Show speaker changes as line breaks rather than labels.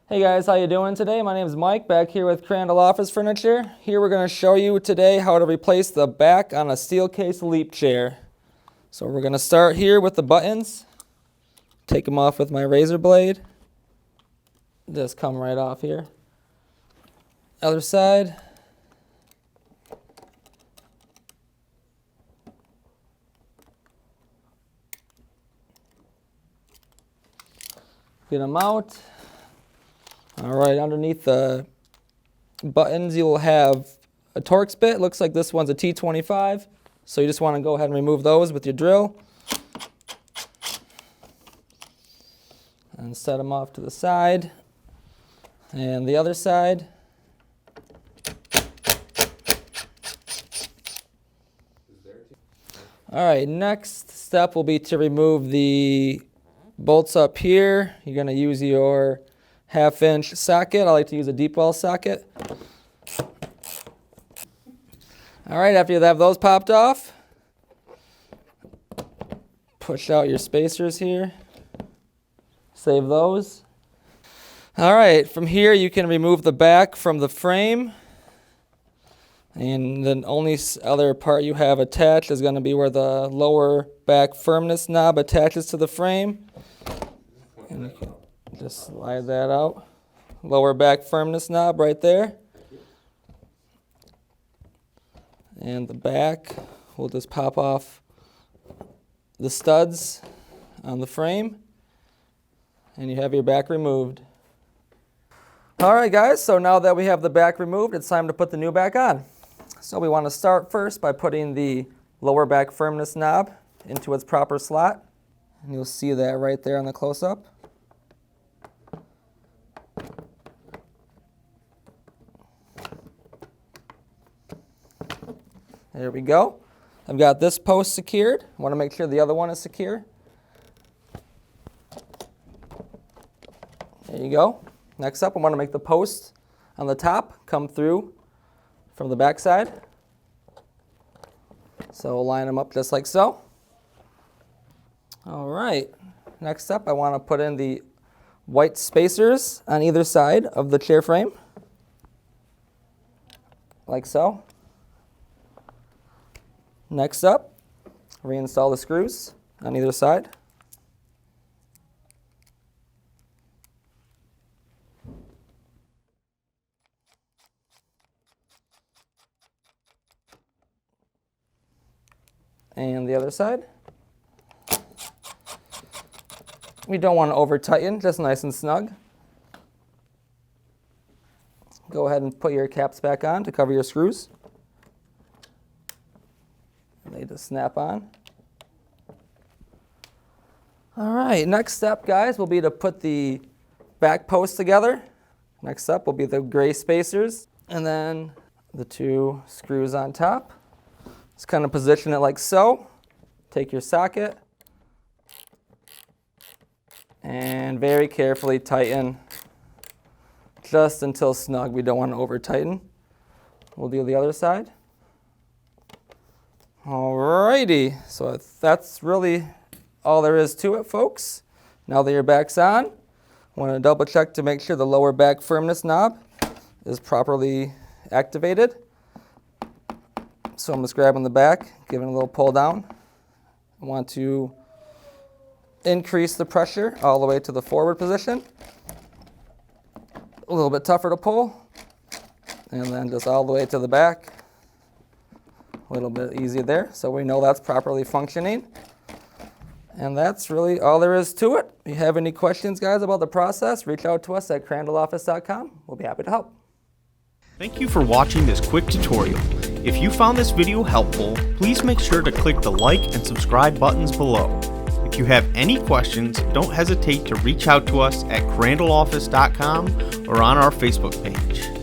Hey guys, how you doing today? My name is Mike, back here with Crandall Office Furniture. Here we're going to show you today how to replace the back on a Steelcase Leap chair. So we're going to start here with the buttons. Take them off with my razor blade. Just come right off here. Other side. Get them out. All right, underneath the buttons you will have a Torx bit. Looks like this one's a T-25. So you just want to go ahead and remove those with your drill. And set them off to the side. And the other side. All right, next step will be to remove the bolts up here. You're going to use your 1/2-inch socket. I like to use a deepwell socket. All right, after you have those popped off, push out your spacers here. Save those. All right, from here you can remove the back from the frame. And the only other part you have attached is going to be where the lower back firmness knob attaches to the frame. And you can just slide that out. Lower back firmness knob right there. And the back will just pop off the studs on the frame. And you have your back removed. Alright guys, so now that we have the back removed, it's time to put the new back on. So we want to start first by putting the lower back firmness knob into its proper slot. And you'll see that right there on the close-up. There we go. I've got this post secured. I want to make sure the other one is secure. There you go. Next up, I want to make the post on the top come through from the back side. So we'll line them up just like so. All right. Next up, I want to put in the white spacers on either side of the chair frame. Like so. Next up, reinstall the screws on either side. And the other side. We don't want to over tighten, just nice and snug. Go ahead and put your caps back on to cover your screws. They just snap on. All right, next step, guys, will be to put the back posts together. Next up will be the gray spacers, and then the two screws on top. Just kind of position it like so. Take your socket and very carefully tighten just until snug. We don't want to over tighten. We'll do the other side. Alrighty, so that's really all there is to it, folks. Now that your back's on, I want to double check to make sure the lower back firmness knob is properly activated. So I'm just grabbing the back, giving it a little pull down. I want to increase the pressure all the way to the forward position. A little bit tougher to pull. And then just all the way to the back. A little bit easier there, so we know that's properly functioning. And that's really all there is to it. If you have any questions, guys, about the process, reach out to us at crandalloffice.com. We'll be happy to help.
Thank you for watching this quick tutorial. If you found this video helpful, please make sure to click the like and subscribe buttons below. If you have any questions, don't hesitate to reach out to us at crandalloffice.com or on our Facebook page.